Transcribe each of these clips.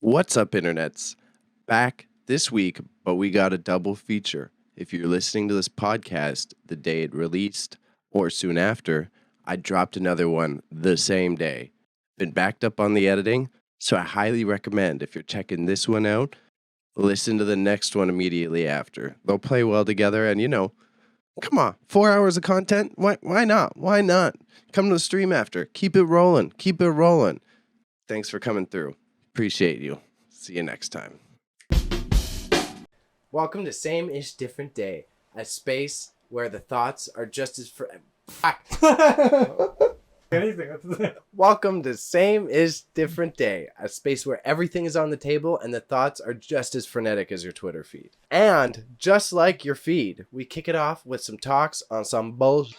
What's up, internets? Back this week, but we got a double feature. If you're listening to this podcast the day it released or soon after, I dropped another one the same day. Been backed up on the editing, so I highly recommend if you're checking this one out, listen to the next one immediately after. They'll play well together, and come on, 4 hours of content? Why not? Why not? Come to the stream after. Keep it rolling. Keep it rolling. Thanks for coming through. Appreciate you. See you next time. Welcome to Same-ish Different Day, a space where the thoughts are just as Welcome to Same-ish Different Day, a space where everything is on the table and the thoughts are just as frenetic as your Twitter feed. And just like your feed, we kick it off with some talks on some bullshit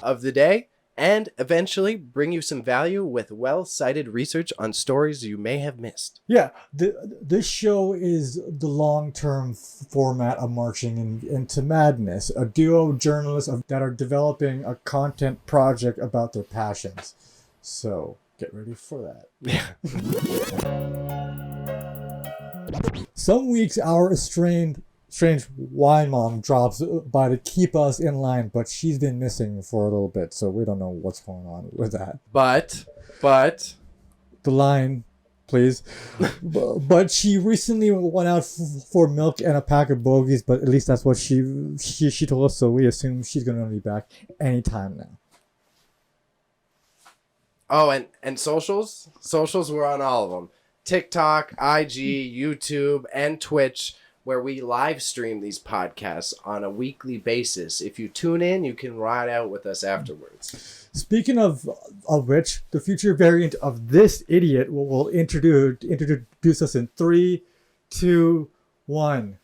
of the day, and eventually bring you some value with well-cited research on stories you may have missed. Yeah, this show is the long-term format of marching into madness. A duo of journalists that are developing a content project about their passions. So get ready for that. Yeah. Some weeks our strange wine mom drops by to keep us in line, but she's been missing for a little bit, so we don't know what's going on with that. But the line, please. But she recently went out for milk and a pack of bogeys, but at least that's what she told us, so we assume she's gonna be back anytime now. Oh, and socials were on all of them. TikTok, IG, YouTube, and Twitch, where we live stream these podcasts on a weekly basis. If you tune in, you can ride out with us afterwards. Speaking of which, the future variant of this idiot will introduce us in 3, 2, 1.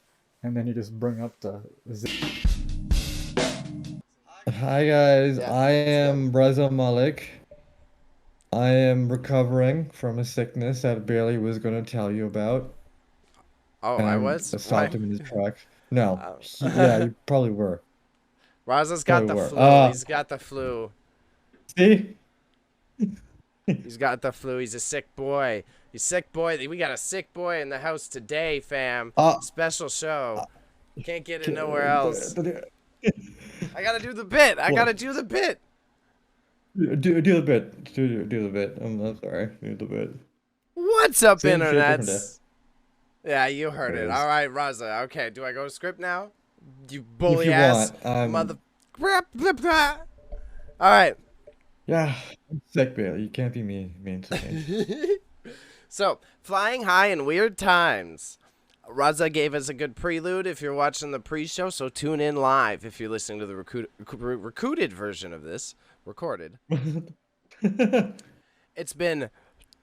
And then you just bring up the... Hi guys, I am Raza Malik. I am recovering from a sickness that Bayley was going to tell you about. Oh, I was? I stopped him in his tracks. No. Yeah, you probably were. Raza's got the flu. He's got the flu. See? He's got the flu. He's a sick boy. He's sick boy. We got a sick boy in the house today, fam. Special show. Can't get it nowhere else. I gotta do the bit. Do the bit. Do the bit. Do the bit. I'm sorry. Do the bit. What's up, internets? Yeah, you heard it. All right, Raza. Okay, do I go to script now? You bully ass mother. All right. Yeah, I'm sick, Bayley. You can't be mean to me. So, flying high in weird times. Raza gave us a good prelude if you're watching the pre-show, so tune in live if you're listening to the recorded version of this. Recorded. It's been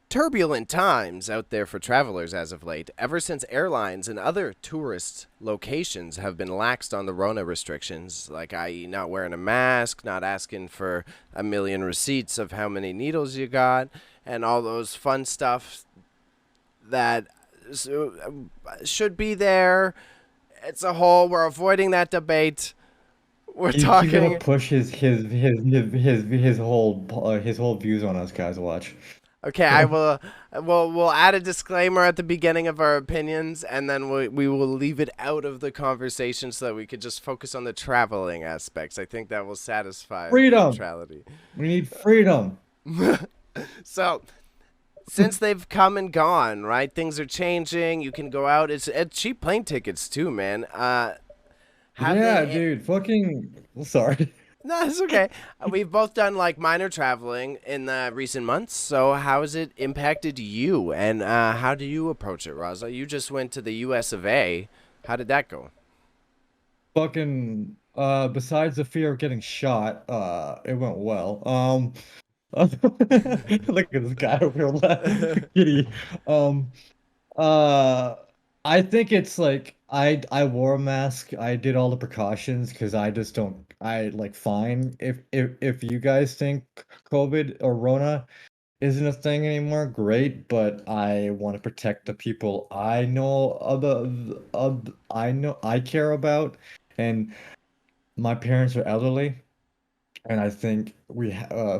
turbulent times out there for travelers as of late, ever since airlines and other tourist locations have been laxed on the Rona restrictions, like i.e. not wearing a mask, not asking for a million receipts of how many needles you got, and all those fun stuff that should be there. It's a whole, we're avoiding that debate. We're talking. He's gonna push his whole views on us, guys. Watch. Okay, I will. We'll add a disclaimer at the beginning of our opinions, and then we will leave it out of the conversation so that we could just focus on the traveling aspects. I think that will satisfy freedom. Neutrality. We need freedom. So, since they've come and gone, right? Things are changing. You can go out. It's cheap plane tickets too, man. Dude. Fucking. Sorry. No, it's okay. We've both done like minor traveling in the recent months. So how has it impacted you? And how do you approach it, Raza? You just went to the US of A. How did that go? Fucking, besides the fear of getting shot, it went well. Look at this guy over there, kitty. I think it's like I wore a mask. I did all the precautions because I just don't. I like fine. If you guys think COVID or Rona isn't a thing anymore, great. But I want to protect the people I know I care about, and my parents are elderly. And I think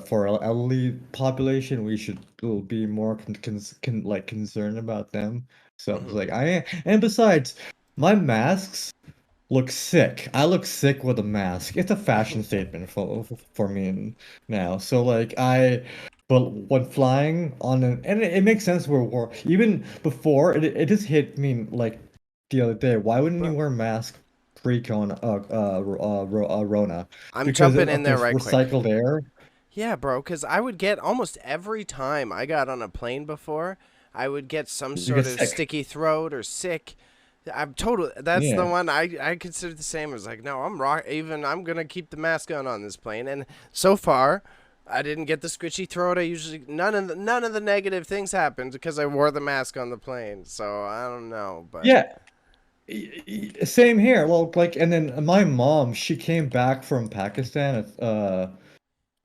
for our elderly population, we should be more like concerned about them. So it's Mhm. like and besides, my masks look sick. I look sick with a mask. It's a fashion statement for me now. So but when flying on and it makes sense where war even before it just hit me like the other day. Why wouldn't you Bro, wear a mask Rona? I'm Because jumping in of there this right quick. recycled air. Yeah, bro, because I would get almost every time I got on a plane before, I would get some You sort get of sick. sticky throat or sick. I'm total. That's the Yeah. one I consider the same. As like, no, I'm rock. Even I'm gonna keep the mask on this plane, and so far, I didn't get the scritchy throat. I usually none of the negative things happened because I wore the mask on the plane. So I don't know, but Yeah. Same here. Well, like, and then my mom, she came back from Pakistan.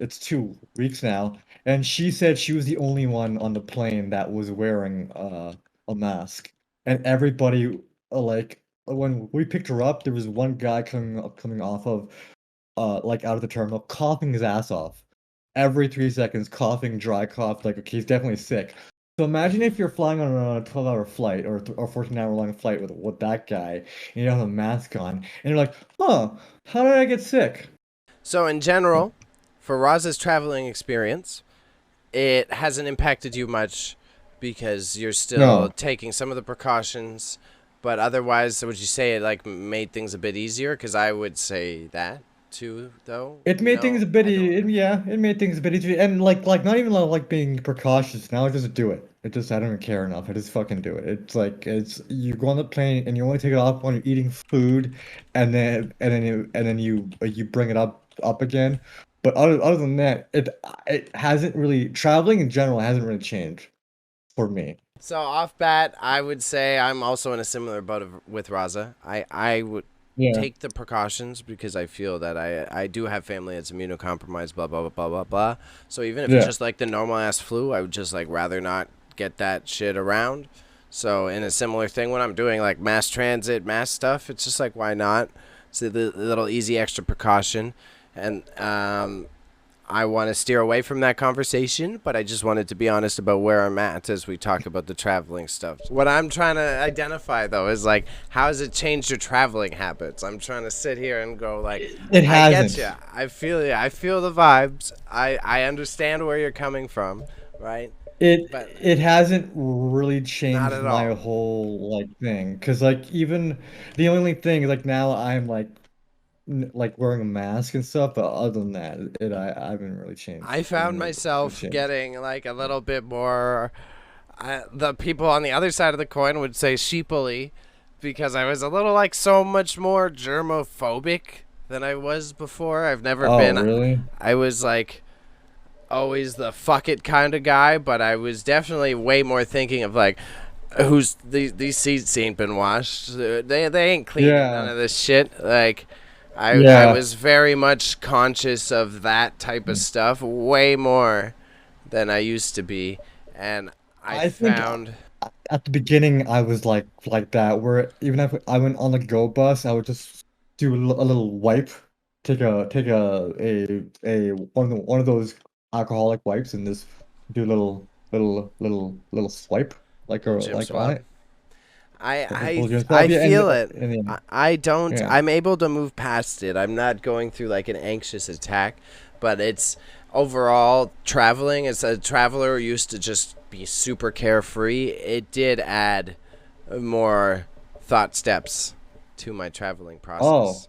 It's 2 weeks now, and she said she was the only one on the plane that was wearing a mask, and everybody like when we picked her up, there was one guy coming off of like out of the terminal, coughing his ass off. Every 3 seconds, coughing, dry cough, like okay, he's definitely sick. So imagine if you're flying on a 12-hour flight or 14-hour long flight with that guy, and you don't have a mask on, and you're like, huh, how did I get sick? so in general, for Raza's traveling experience, it hasn't impacted you much because you're still No. taking some of the precautions. But otherwise, would you say it like made things a bit easier? Because I would say that too, though. It You made things know, a bit, I don't. yeah, it made things a bit easier, and like not even like being precautious. Now I just do it. It just I don't even care enough. I just fucking do it. It's like it's you go on the plane and you only take it off when you're eating food, and then you bring it up again. But other than that, it hasn't really traveling in general hasn't really changed for me. So off bat, I would say I'm also in a similar boat with Raza. I would Yeah, take the precautions because I feel that I do have family that's immunocompromised. Blah blah blah blah blah blah. So even if it's yeah. just like the normal ass flu, I would just like rather not get that shit around. So in a similar thing, when I'm doing like mass transit, mass stuff, it's just like why not? So the little easy extra precaution, and I want to steer away from that conversation, but I just wanted to be honest about where I'm at as we talk about the traveling stuff. What I'm trying to identify though is like how has it changed your traveling habits? I'm trying to sit here and go like It I get you. hasn't. I feel you. I feel the vibes. I understand where you're coming from, right? It But it hasn't really not changed at my all. whole like thing because like even the only thing is like now I'm like wearing a mask and stuff, but other than that, I haven't really changed. I I found haven't really myself changed. getting like a little bit more the people on the other side of the coin would say sheepily because I was a little like so much more germophobic than I was before. I've never Oh, been. really? I was like always the fuck it kind of guy, but I was definitely way more thinking of like who's these seats ain't been washed. They ain't cleaning none Yeah, of this shit. Like I yeah. was very much conscious of that type of stuff way more than I used to be, and I I think found at the beginning I was like that, where even if I went on the go bus, I would just do a little wipe, take a one of those alcoholic wipes, and just do a little swipe little gym like on swab. it. Full gym I swab, yeah, feel it. and then I don't. yeah. I'm able to move past it. I'm not going through like an anxious attack, but it's overall traveling as a traveler who used to just be super carefree. It did add more thought steps to my traveling Oh, process.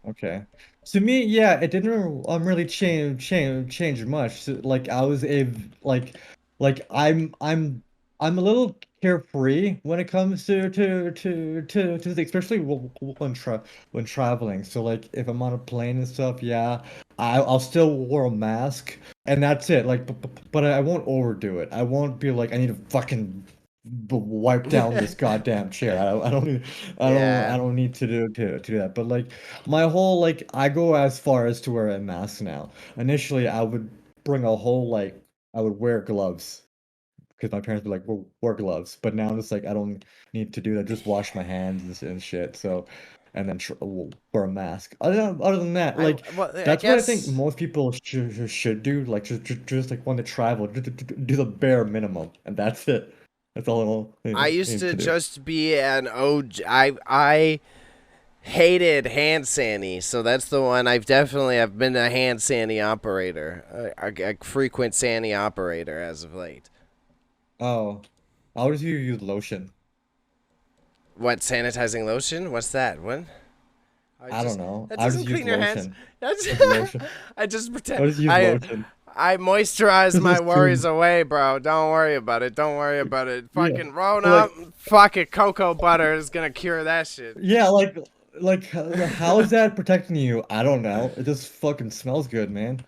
okay. To me, yeah, it didn't really change much. So, like I was a like I'm a little carefree when it comes especially when traveling. So like if I'm on a plane and stuff, yeah, I'll still wear a mask and that's it. Like but I won't overdo it. I won't be like I need to fucking wipe down this goddamn chair. Yeah. I don't need to do that. But like my whole like I go as far as to wear a mask now. Initially, I would bring a whole like I would wear gloves because my parents were like, wear gloves. But now I'm just like I don't need to do that. Just wash my hands and shit. So and then wear a mask. Other than that, like I that's what I think guess most people should do. Like just like when they travel, do the bare minimum, and that's it. That's all I they used need to to do. just be an OG. I hated hand sandy, so that's the one. I've been a hand sandy operator, a frequent sandy operator as of late. Oh, how does you use lotion? What, sanitizing lotion? What's that? What? I I don't just know. That How does doesn't you use clean your hands. lotion? That's Like lotion. I just pretend How does you use lotion? I moisturize Because my there's worries two. away, bro. Don't worry about it. Don't worry about it. Yeah. Fucking roll But up. like Fuck it. Cocoa butter is gonna cure that shit. yeah, like how is that protecting you? I don't know. It just fucking smells good, man.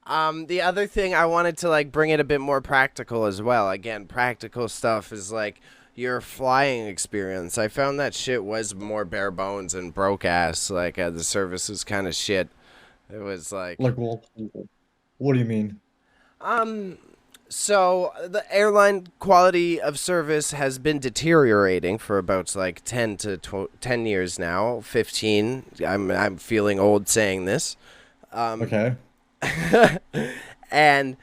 The other thing I wanted to like bring it a bit more practical as well. Again, practical stuff is like your flying experience. I found that shit was more bare bones and broke ass. Like the service was kind of shit. It was like, Like, well, what do you mean? um, so the airline quality of service has been deteriorating for about like 10 years now. 15. I'm feeling old saying this. Um, Okay. and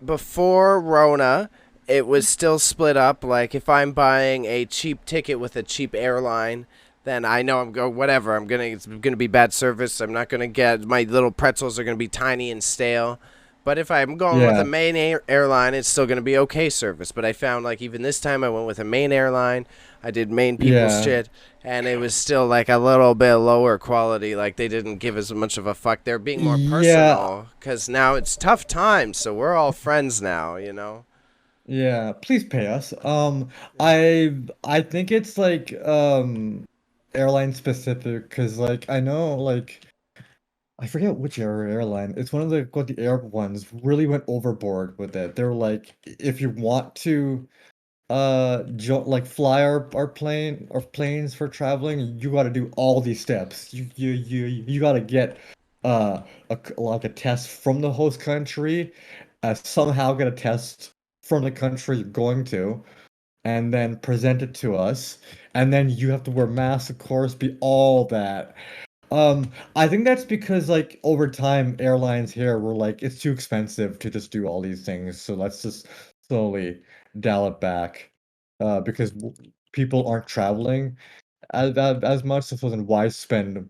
before Rona, it was still split up. Like if I'm buying a cheap ticket with a cheap airline, then I know whatever. It's gonna be bad service. I'm not gonna get my little pretzels are gonna be tiny and stale. But if I'm going with a Yeah. main airline, it's still gonna be okay service. But I found like even this time I went with a main airline. I did main people's Yeah. shit, and it was still like a little bit lower quality. Like they didn't give as much of a fuck. They're being more Yeah. personal because now it's tough times, so we're all friends now. You know. Yeah. Please pay us. I think it's like airline specific because like I know like I forget which airline. It's one of the Arab ones really went overboard with it. They were like, if you want to like fly our plane or planes for traveling, you got to do all these steps. You got to get like a test from the host country, somehow get a test from the country you're going to, and then present it to us, and then you have to wear masks, of course, be all that. I think that's because like over time airlines here were like it's too expensive to just do all these things, so let's just slowly dial it back. Because people aren't traveling as much, so then why spend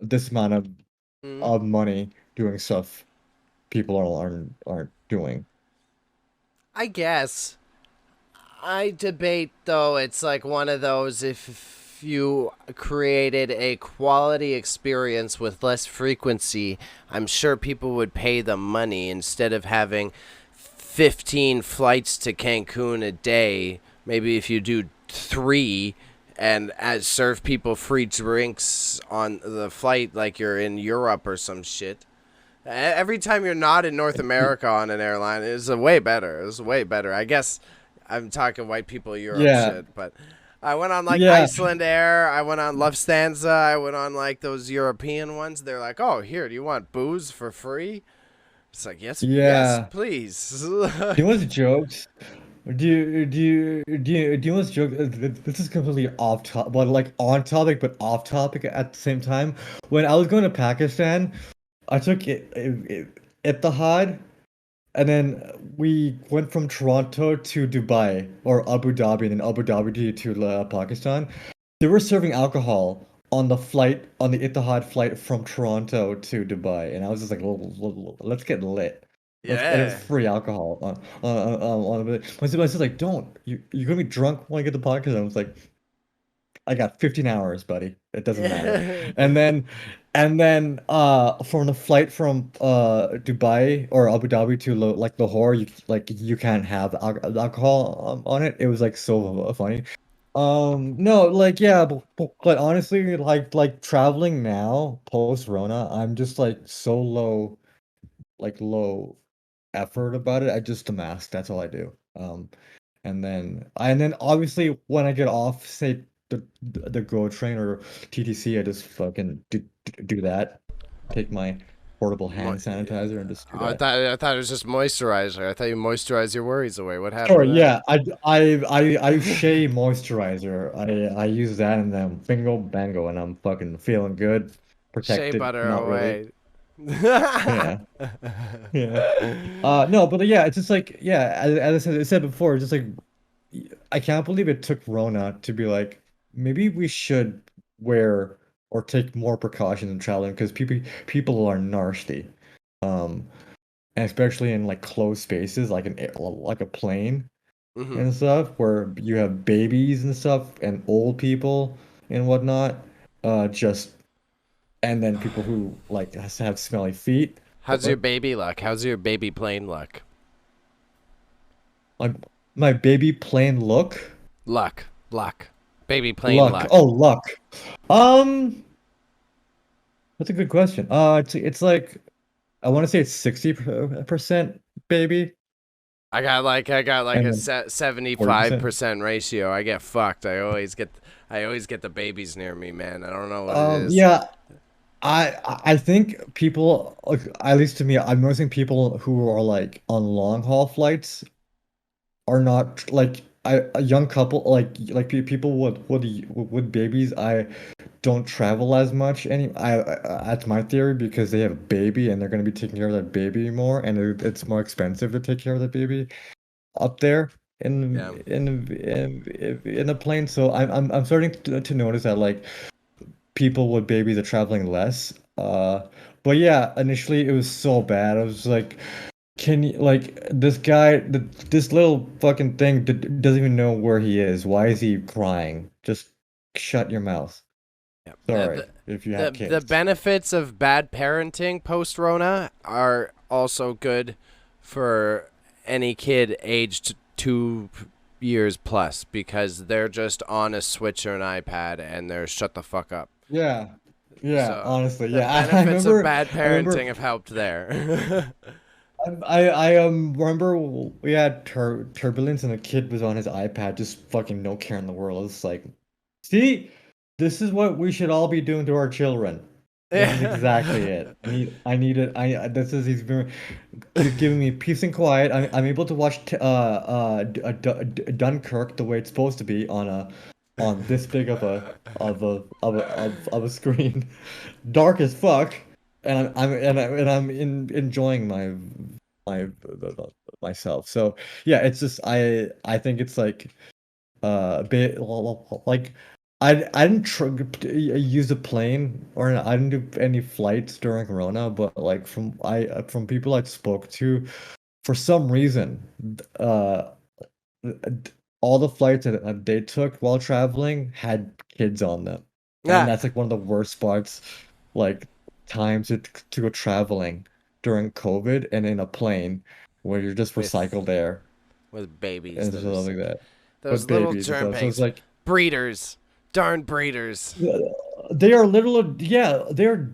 this amount Mhm. of money doing stuff people aren't doing? I guess. I debate though. It's like one of those if you created a quality experience with less frequency, I'm sure people would pay the money instead of having 15 flights to Cancun a day. Maybe if you do 3 and as serve people free drinks on the flight like you're in Europe or some shit. Every time you're not in North America on an airline, it's a way better. It's way better. I guess I'm talking white people Europe Yeah, shit, but I went on like yeah, Iceland Air. I went on Lufthansa. I went on like those European ones. They're like, "Oh, here, do you want booze for free?" It's like, "Yes, yes, yeah. please." Do you want the jokes? Do you want to joke? This is completely off top, but like on topic, but off topic at the same time. When I was going to Pakistan, I took Etihad, and then we went from Toronto to Dubai or Abu Dhabi, and then Abu Dhabi to Pakistan. They were serving alcohol on the flight on the Etihad flight from Toronto to Dubai, and I was just like, Let's get lit." And it was Yeah. free alcohol on my sister's like, "Don't you're gonna be drunk when I get the podcast." And I was like, "I got 15 hours, buddy. It doesn't matter." Yeah. And then from the flight from Dubai or Abu Dhabi to like Lahore, you can't have alcohol on it. It was like so funny. No, like yeah, but honestly, like traveling now post Rona, I'm just like so low effort about it. I just mask. That's all I do. And then obviously when I get off, say the GO train or TTC, I just fucking do that. Take my portable hand sanitizer and just do I that. thought I thought it was just moisturizer. I thought you moisturize your worries away. What happened Sorry, to that? yeah, I shea moisturizer. I use that and then bingo bango, and I'm fucking feeling good, Shea protected. butter Not really. away. Yeah, yeah. No, but yeah, it's just like yeah, as I said before, it's just like I can't believe it took Rona to be like maybe we should wear or take more precautions in traveling because people are nasty, um, and especially in like closed spaces like like a plane Hmm. and stuff where you have babies and stuff and old people and whatnot, just and then people who like have smelly feet. How's your What? baby luck? How's your baby plane luck? My my baby plane look Luck. Baby plane luck. luck. Oh, luck. Um, that's a good question. It's like I want to say it's 60% baby I got like and a then 40%. 75% ratio. I get fucked. I always get the babies near me, man. I don't know what it is. Yeah, I think people like at least to me, I'm noticing people who are like on long haul flights are not like a young couple like people with babies. I don't travel as much that's my theory because they have a baby and they're going to be taking care of that baby more and it's more expensive to take care of that baby up there Yeah. in a plane. So I'm starting to notice that like people with babies are traveling less. But yeah, initially it was so bad. I was like, can you like this guy, this little fucking thing doesn't even know where he is. Why is he crying? Just shut your mouth. Yeah. Sorry if you have The kids. benefits of bad parenting post Rona are also good for any kid aged 2 years plus because they're just on a Switch or an iPad and they're shut the fuck up. Yeah. Yeah, So honestly. the Yeah. I benefits of remember bad I remember parenting have helped there. I remember we had turbulence and the kid was on his iPad, just fucking no care in the world. It's like, see, this is what we should all be doing to our children. This is exactly it. I need it. This is he's been giving me peace and quiet. I'm able to watch Dunkirk the way it's supposed to be on this big of a screen, dark as fuck, and I'm enjoying my myself. So yeah, it's just I think it's like a bit like I didn't use a plane or I didn't do any flights during Corona, but like from people I spoke to, for some reason, uh, all the flights that they took while traveling had kids on them, and Yeah, that's like one of the worst parts, like times to go traveling during COVID and in a plane where you're just with recycled air babies and that stuff like that. those With little babies and germ stuff. So it's bags, like breeders, darn breeders. they are little yeah, they're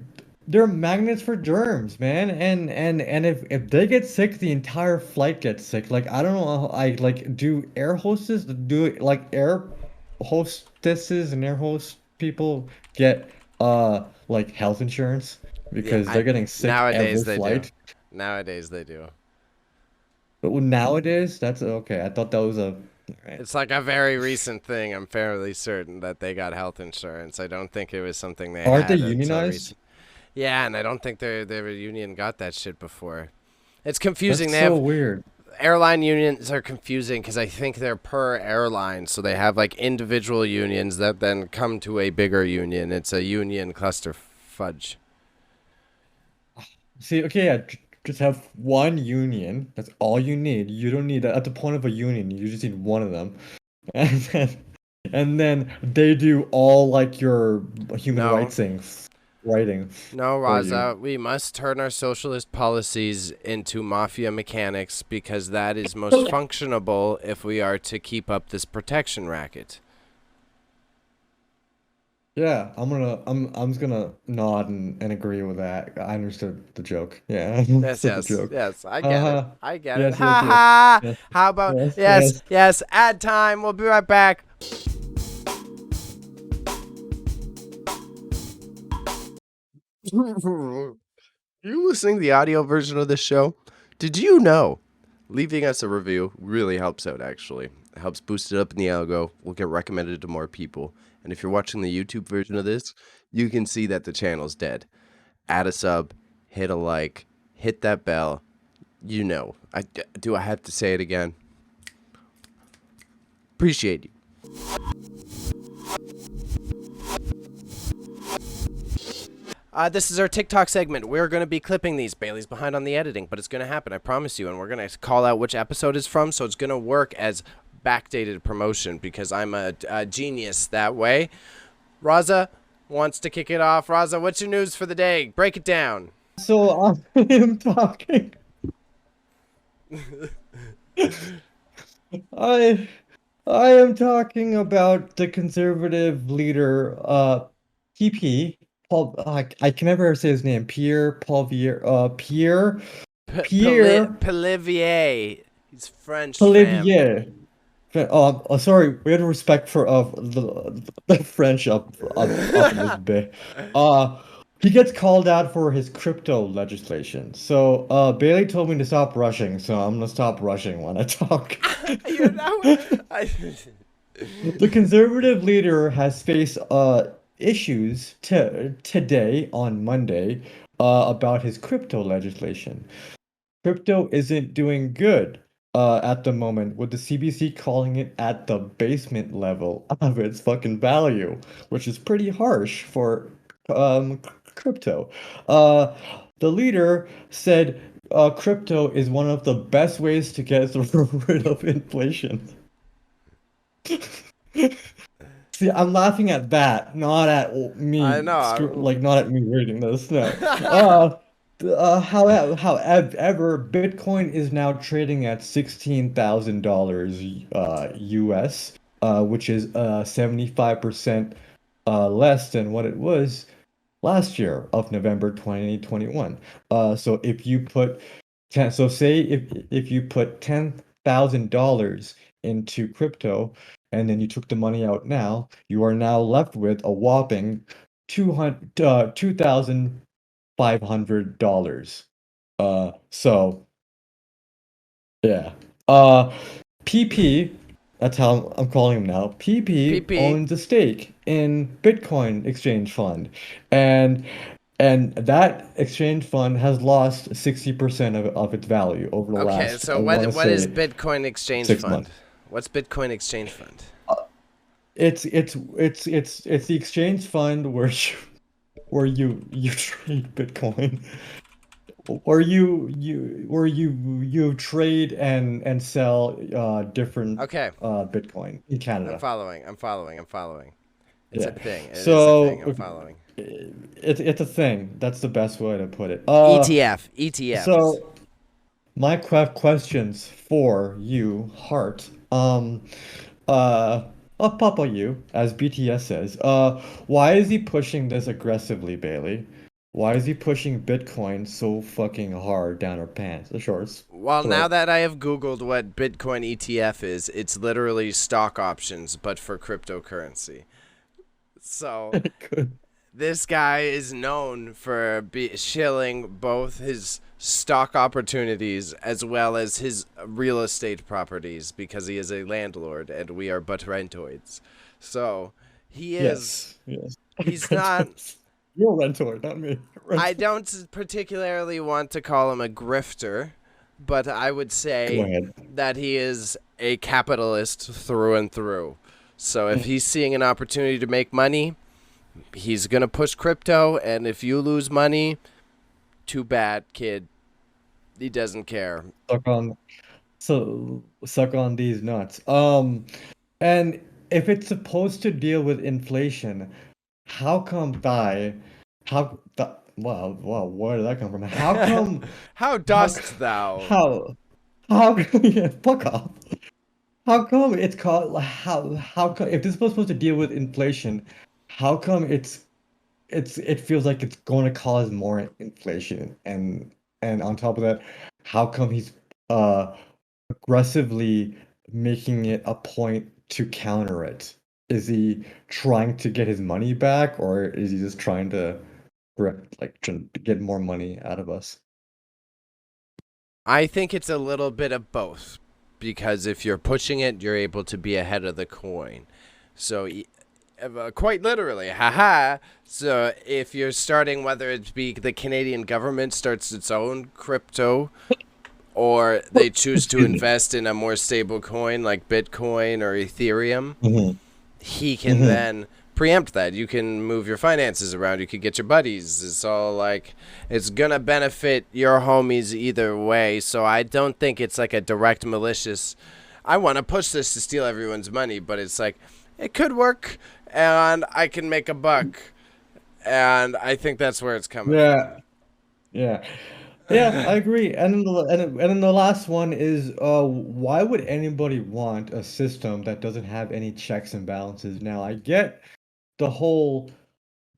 magnets for germs, man. And if they get sick, the entire flight gets sick. Like I don't know how I like do air hostess do like air hostesses and air host people get like health insurance Yeah, because they're I getting sick every nowadays they do. flight. Nowadays they do. But nowadays, that's okay. I thought that was a right. It's like a very recent thing. I'm fairly certain that they got health insurance. I don't think it was something they Aren't they had until unionized? recent. Yeah, and I don't think their union got that shit before. It's confusing. That's They so have weird. airline unions are confusing because I think they're per airline, so they have like individual unions that then come to a bigger union. It's a union cluster fudge. See, okay, yeah, just have one union. That's all you need. You don't need at the point of a union. You just need one of them, and then they do all like your human No, rights things, writing no, for you. Raza, we must turn our socialist policies into mafia mechanics because that is most functionable if we are to keep up this protection racket. Yeah, I'm just gonna nod and agree with that. I understood the joke. Yeah, I Yes, understood the yes, joke. yes, I get it. Uh-huh. I get it. Yes, Ha yes, yes, ha! yes, How about, yes, yes, yes. yes, ad time. We'll be right back. You listening to the audio version of this show? Did you know? Leaving us a review really helps out, actually. It helps boost it up in the algo. We'll get recommended to more people. And if you're watching the YouTube version of this, you can see that the channel's dead. Add a sub, hit a like, hit that bell. You know. Do I have to say it again? Appreciate you. This is our TikTok segment. We're going to be clipping these. Bailey's behind on the editing, but it's going to happen, I promise you. And we're going to call out which episode it's from, so it's going to work as backdated promotion because I'm a genius that way. Raza wants to kick it off. Raza, what's your news for the day? Break it down. So I am talking. I I am talking about the conservative leader, PP Paul. I can never say his name. Pierre Polivier. He's French, fam. Olivier. Sorry. We had respect for the French up this bit. He gets called out for his crypto legislation. So Bailey told me to stop rushing, so I'm gonna stop rushing when I talk. You know, The conservative leader has faced issues today on Monday about his crypto legislation. Crypto isn't doing good at the moment, with the CBC calling it at the basement level of its fucking value, which is pretty harsh for crypto. The leader said crypto is one of the best ways to get rid of inflation. See, I'm laughing at that, not at me. I know. Not at me reading this. No. However, Bitcoin is now trading at $16,000 US, which is 75% less than what it was last year of November 2021. So if you put say if you put $10,000 into crypto and then you took the money out now, you are now left with a whopping $2,500. So yeah. PP, that's how I'm calling him now. PP owns a stake in Bitcoin exchange fund, and that exchange fund has lost 60% of its value over the last. Okay, so what is Bitcoin exchange fund? What's Bitcoin exchange fund? It's the exchange fund where you trade Bitcoin, or you trade and sell different Bitcoin in Canada. I'm following. It's a thing. I'm following. It's a thing. That's the best way to put it. ETF. So my questions for you, Hart. Papa you, as BTS says. Why is he pushing this aggressively, Bailey? Why is he pushing Bitcoin so fucking hard down our pants, the shorts? Well, now that I have Googled what Bitcoin ETF is, it's literally stock options, but for cryptocurrency. So this guy is known for shilling both his stock opportunities as well as his real estate properties because he is a landlord and we are but rentoids. So he is. Yes. He's not. You're a rentoid, not me. I don't particularly want to call him a grifter, but I would say that he is a capitalist through and through. So if he's seeing an opportunity to make money, he's going to push crypto, and if you lose money, too bad, kid. He doesn't care. Suck on these nuts. And if it's supposed to deal with inflation, wow, where did that come from? How come? How dost thou? Yeah, fuck off. How come it's called how come if this was supposed to deal with inflation, how come it feels like it's going to cause more inflation, and on top of that, how come he's aggressively making it a point to counter it? Is he trying to get his money back, or is he just trying to correct, like trying to get more money out of us. I think it's a little bit of both, because if you're pushing it, you're able to be ahead of the coin. So quite literally, haha. So if you're starting, whether it be the Canadian government starts its own crypto, or they choose to Excuse me. invest in a more stable coin like Bitcoin or Ethereum, Mm-hmm. he can then preempt that. You can move your finances around. You could get your buddies. It's all like, it's gonna benefit your homies either way. So I don't think it's like a direct malicious, I want to push this to steal everyone's money, but it's like, it could work and I can make a buck. And I think that's where it's coming Yeah, yeah. Yeah, I from. agree. And then the last one is why would anybody want a system that doesn't have any checks and balances? Now, I get the whole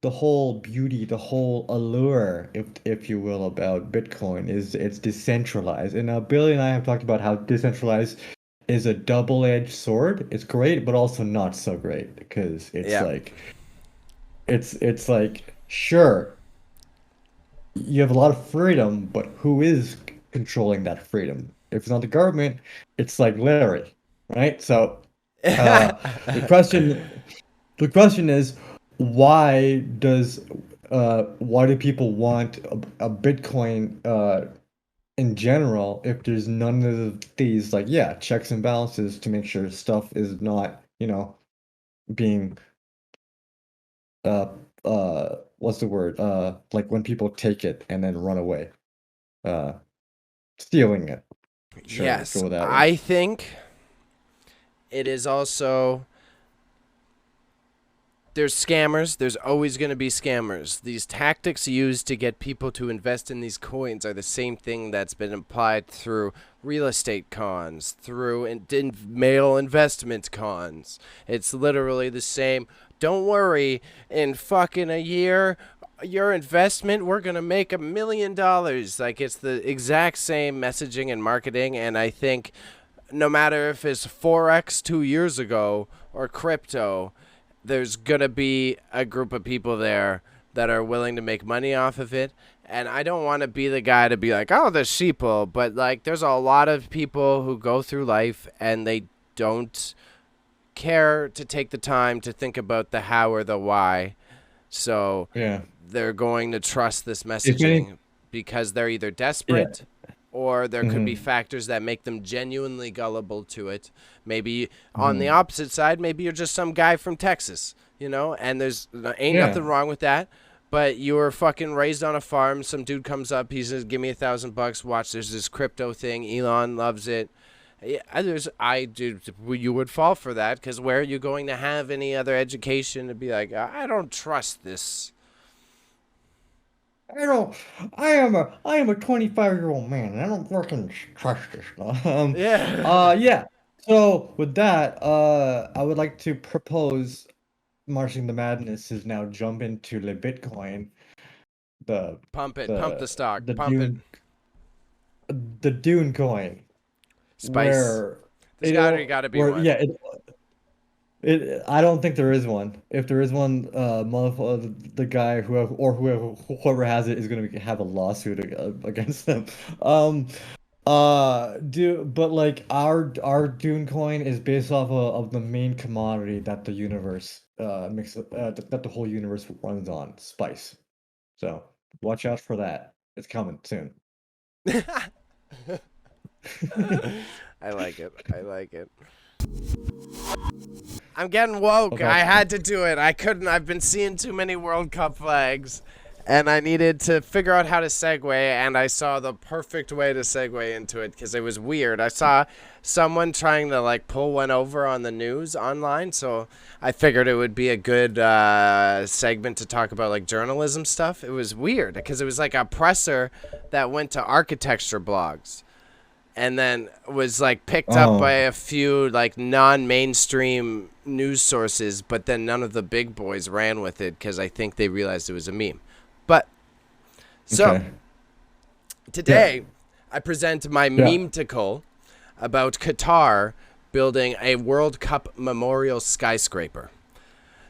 the whole beauty, the whole allure, if you will, about Bitcoin is it's decentralized. And now Billy and I have talked about how decentralized is a double-edged sword. It's great, but also not so great because it's Yeah. like it's like sure you have a lot of freedom, but who is controlling that freedom? If it's not the government, it's like Larry, right? So the question the question is why do people want a Bitcoin in general if there's none of these like checks and balances to make sure stuff is not being uh what's the word like when people take it and then run away uh stealing it. Sure, let's Yes, go with that one. I think it is also, there's scammers. There's always going to be scammers. These tactics used to get people to invest in these coins are the same thing that's been applied through real estate cons, through mail investment cons. It's literally the same. Don't worry, in fucking a year, your investment, we're going to make $1 million. Like, it's the exact same messaging and marketing. And I think no matter if it's Forex 2 years ago or crypto, there's going to be a group of people there that are willing to make money off of it. And I don't want to be the guy to be like, oh, the sheeple. But, like, there's a lot of people who go through life and they don't care to take the time to think about the how or the why. So Yeah. they're going to trust this If any, messaging because they're either yeah. desperate or there could be Hmm. factors that make them genuinely gullible to it. Maybe on the Hmm. opposite side, maybe you're just some guy from Texas, and there's ain't Yeah. nothing wrong with that. But you were fucking raised on a farm. Some dude comes up, he says, "Give me $1,000. Watch, there's this crypto thing. Elon loves it." Yeah, you would fall for that because where are you going to have any other education to be like, I don't trust this. I don't. I am a 25-year-old man, and I don't fucking trust this stuff. Yeah. Yeah. So with that, I would like to propose Marching the Madness is now jump into the Bitcoin, the Pump it, pump the the stock, the pump it. Dune coin, Spice. where There's gotta be where one. I don't think there is one. If there is one, motherfucker, the guy whoever has it is gonna have a lawsuit against them. Um, but like our Dune coin is based off of the main commodity that the universe that the whole universe runs on, spice. So watch out for that. It's coming soon. I like it. I like it. I'm getting woke. Okay. I had to do it. I couldn't. I've been seeing too many World Cup flags. And I needed to figure out how to segue, and I saw the perfect way to segue into it because it was weird. I saw someone trying to like pull one over on the news online, so I figured it would be a good segment to talk about like journalism stuff. It was weird because it was like a presser that went to architecture blogs and then was like picked up by Oh, a few like non-mainstream news sources, but then none of the big boys ran with it because I think they realized it was a meme. But so okay. Yeah, today I present my yeah. meme-ticle about Qatar building a World Cup memorial skyscraper.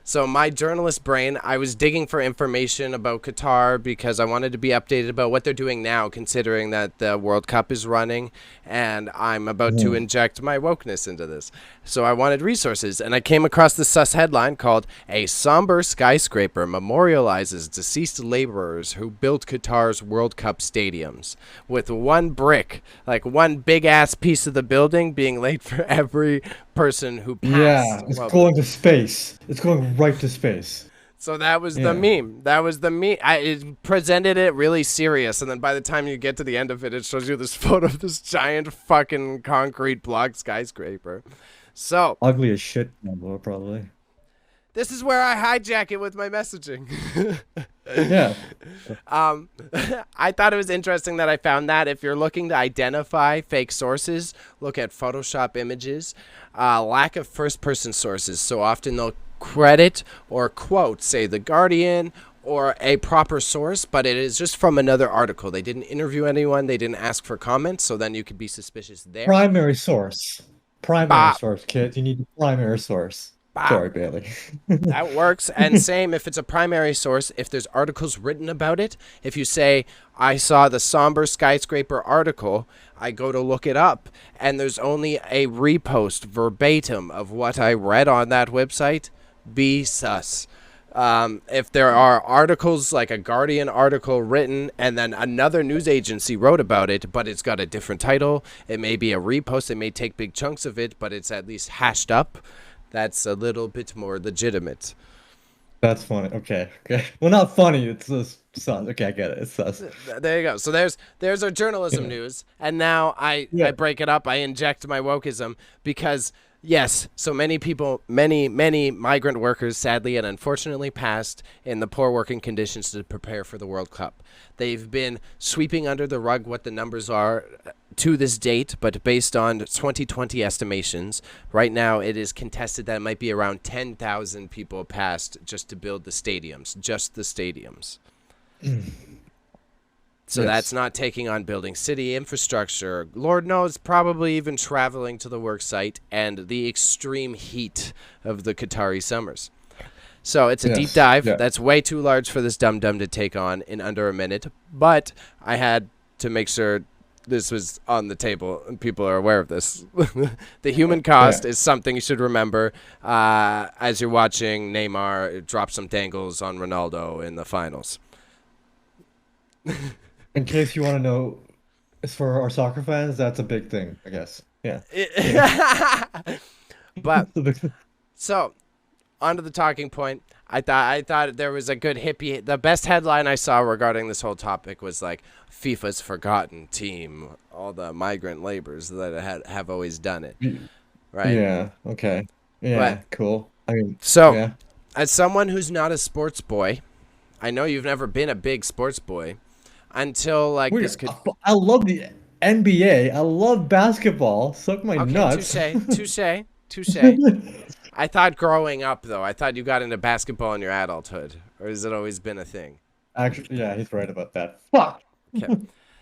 So my journalist brain, I was digging for information about Qatar because I wanted to be updated about what they're doing now, considering that the World Cup is running and I'm about to inject my wokeness into this. So I wanted resources, and I came across this sus headline called "A Somber Skyscraper Memorializes Deceased Laborers Who Built Qatar's World Cup Stadiums," with one brick, like one big ass piece of the building being laid for every person who passed. Yeah, it's going to space. It's going right to space. So that was the meme. That was the meme. It presented it really serious, and then by the time you get to the end of it, it shows you this photo of this giant fucking concrete block skyscraper. So ugly as shit, probably. This is where I hijack it with my messaging. Yeah. I thought it was interesting that I found that if you're looking to identify fake sources, look at Photoshop images. Lack of first-person sources. So often they'll credit or quote, say, The Guardian or a proper source, but it is just from another article. They didn't interview anyone. They didn't ask for comments, so then you could be suspicious there. Primary source. Primary source, kids. You need a primary source. Sorry, Bayley. That works. And same if it's a primary source, if there's articles written about it, if you say, I saw the somber skyscraper article, I go to look it up, and there's only a repost verbatim of what I read on that website, be sus. If there are articles like a Guardian article written and then another news agency wrote about it, but it's got a different title, it may be a repost, it may take big chunks of it, but it's at least hashed up. That's a little bit more legitimate. That's funny. Okay. Well, not funny. It's just sus. Okay, I get it. It's sus. There you go. So there's our journalism news, and now I break it up. I inject my wokeism because yes, so many people, many migrant workers, sadly and unfortunately, passed in the poor working conditions to prepare for the World Cup. They've been sweeping under the rug what the numbers are to this date, but based on 2020 estimations, right now it is contested that it might be around 10,000 people passed just to build the stadiums, just the stadiums. So that's not taking on building city infrastructure. Lord knows, probably even traveling to the work site and the extreme heat of the Qatari summers. So it's a deep dive. That's way too large for this dum-dum to take on in under a minute. But I had to make sure this was on the table and people are aware of this. The human cost is something you should remember as you're watching Neymar drop some dangles on Ronaldo in the finals. In case you want to know, as for our soccer fans, that's a big thing, I guess. Yeah. But so, onto the talking point. I thought there was a good hippie. The best headline I saw regarding this whole topic was like FIFA's forgotten team, all the migrant laborers that have always done it, right? Yeah. Okay. Yeah. But, cool. I mean, so as someone who's not a sports boy, I know you've never been a big sports boy until like this could. I love the NBA. I love basketball. Suck my nuts. Touche. I thought growing up, though, I thought you got into basketball in your adulthood. Or has it always been a thing? Actually, yeah, he's right about that. Fuck! Okay.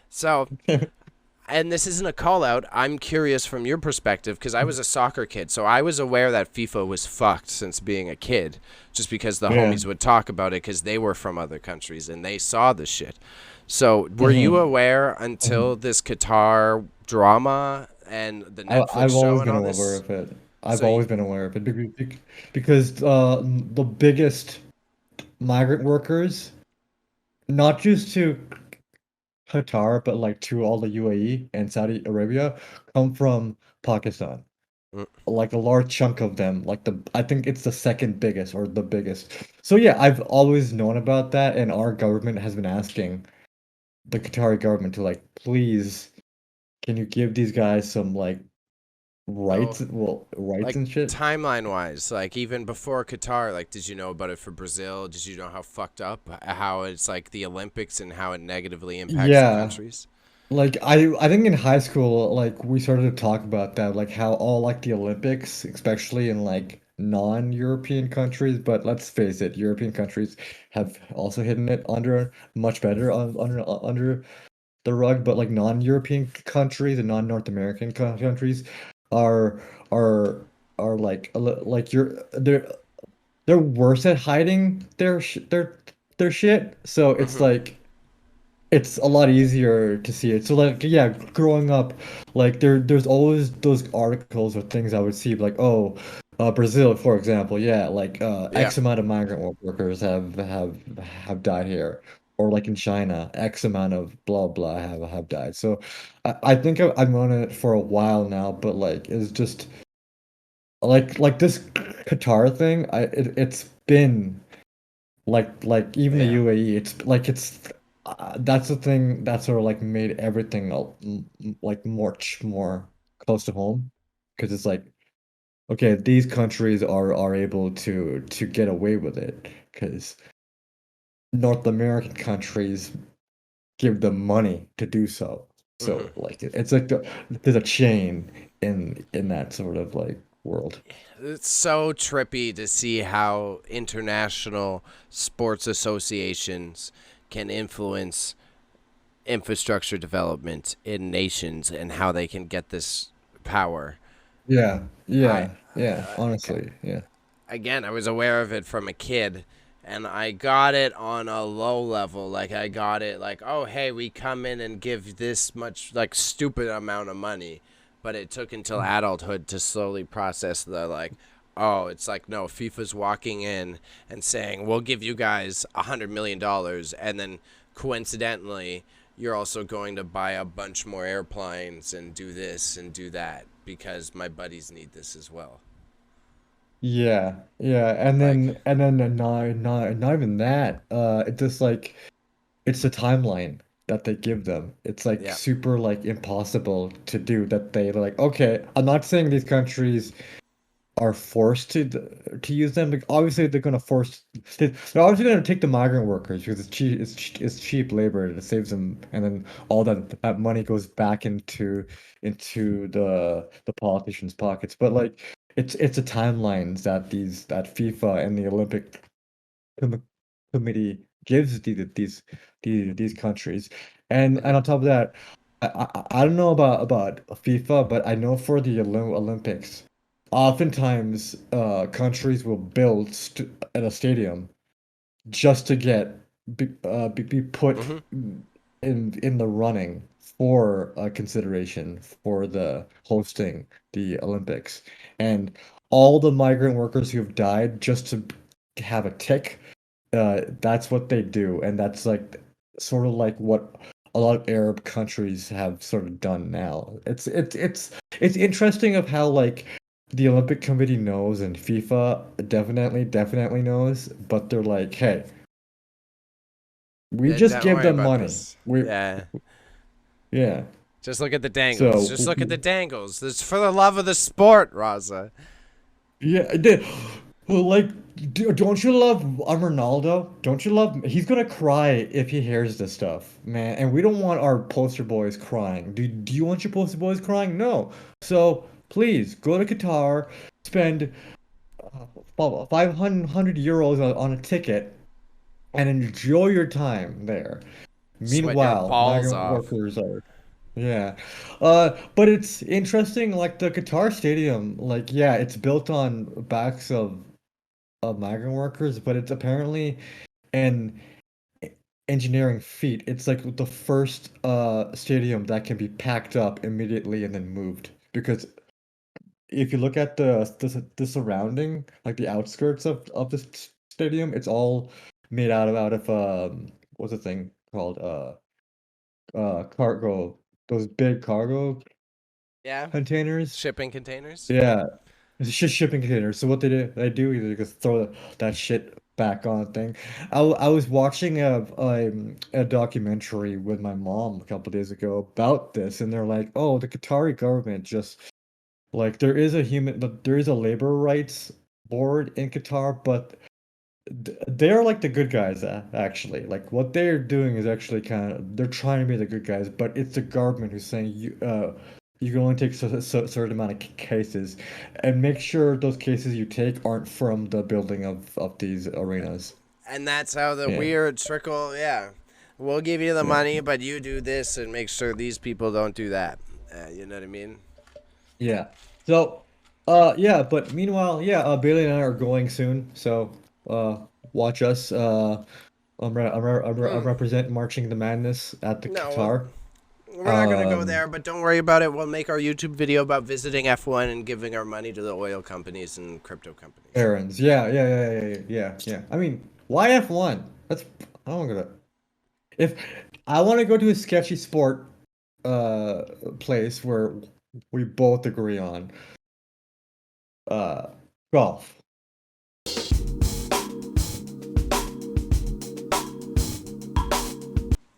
So, and this isn't a call-out. I'm curious from your perspective, because I was a soccer kid, so I was aware that FIFA was fucked since being a kid, just because the homies would talk about it, because they were from other countries, and they saw the shit. So, were you aware until this Qatar drama and the Netflix show and all this? I've always been aware of it. I've always been aware of it because the biggest migrant workers, not just to Qatar, but like to all the UAE and Saudi Arabia, come from Pakistan. Like a large chunk of them, I think it's the second biggest or the biggest. So yeah, I've always known about that, and our government has been asking the Qatari government to like, please, can you give these guys some like rights like, and shit. Timeline wise, like even before Qatar, like did you know about it for Brazil? Did you know how fucked up, how it's like the Olympics and how it negatively impacts the countries? Like I think in high school, like we started to talk about that, like how all like the Olympics, especially in like non-European countries, but let's face it, European countries have also hidden it under much better under the rug, but like non-European countries and non-North American countries are like you're they're worse at hiding their shit. So it's Hmm. like it's a lot easier to see it. So like yeah, growing up, like there's always those articles or things I would see like Brazil for example, yeah, like Yeah. X amount of migrant workers have died here, or like in China, X amount of blah blah have died. So I think I'm on it for a while now, but like it's just like this Qatar thing. It's been like even the Yeah. UAE, it's that's the thing that sort of like made everything like more close to home because it's like okay, these countries are able to get away with it because North American countries give them money to do so. Hmm. So like it's like there's a chain in that sort of like world. It's so trippy to see how international sports associations can influence infrastructure development in nations and how they can get this power. Yeah, I yeah. Honestly, yeah. again, I was aware of it from a kid, and I got it on a low level. Like I got it like, oh hey, we come in and give this much like stupid amount of money, but it took until adulthood to slowly process the like, oh, it's like no, FIFA's walking in and saying we'll give you guys $100 million, and then coincidentally, you're also going to buy a bunch more airplanes and do this and do that because my buddies need this as well. Yeah, yeah, and Like, then not even that. It's just like it's the timeline that they give them. It's like yeah. super like impossible to do that. They like okay. I'm not saying these countries are forced to use them. Like, obviously, they're gonna force. They're obviously gonna take the migrant workers because it's cheap. It's cheap labor. It saves them, and then all that money goes back into the politicians' pockets. But like, it's the timelines that that FIFA and the Olympic Com- Committee gives these countries, and Hmm. on top of that, I don't know about FIFA, but I know for the Olympics, oftentimes countries will build at a stadium just to be put Hmm. in the running for consideration for the hosting the Olympics, and all the migrant workers who have died just to have a tick, that's what they do, and that's like sort of like what a lot of Arab countries have sort of done now. It's interesting of how like the Olympic Committee knows and FIFA definitely knows, but they're like, hey, we Yeah, just don't give worry them about money. this. We Yeah. yeah. Just look at the dangles. So Just look at the dangles. This for the love of the sport, Raza. yeah, I did. Well, like, don't you love Ronaldo? Don't you love? He's gonna cry if he hears this stuff, man. And we don't want our poster boys crying. Do you want your poster boys crying? No. So please go to Qatar, spend 500 euros on a ticket, and enjoy your time there. Sweat your Meanwhile, balls migrant off. workers are yeah. But it's interesting, like the Qatar stadium, like yeah, it's built on backs of migrant workers, but it's apparently an engineering feat. It's like the first stadium that can be packed up immediately and then moved. Because if you look at the surrounding, like the outskirts of the stadium, it's all made out of what's the thing called cargo, those big cargo Yeah. containers. Shipping containers. Yeah, it's just shipping containers. So what they do is they just throw that shit back on thing. I was watching a documentary with my mom a couple days ago about this, and they're like, "Oh, the Qatari government just like there is a labor rights board in Qatar, but they're like the good guys actually. Like what they're doing is actually kind of they're trying to be the good guys, but it's the government who's saying you can only take certain amount of cases, and make sure those cases you take aren't from the building of these arenas. And that's how the Yeah, weird trickle, yeah. We'll give you the yeah, money, but you do this and make sure these people don't do that. You know what I mean? yeah. So. Yeah, but meanwhile, yeah, Bailey and I are going soon, so uh, watch us. I'm Mm, represent Marching the Madness at the no, Qatar. we're not gonna go Um, there, but don't worry about it. We'll make our YouTube video about visiting F1 and giving our money to the oil companies and crypto companies. errands. Yeah. I mean, why F1? That's I don't get it. If I want to go to a sketchy sport uh place where we both agree on uh golf.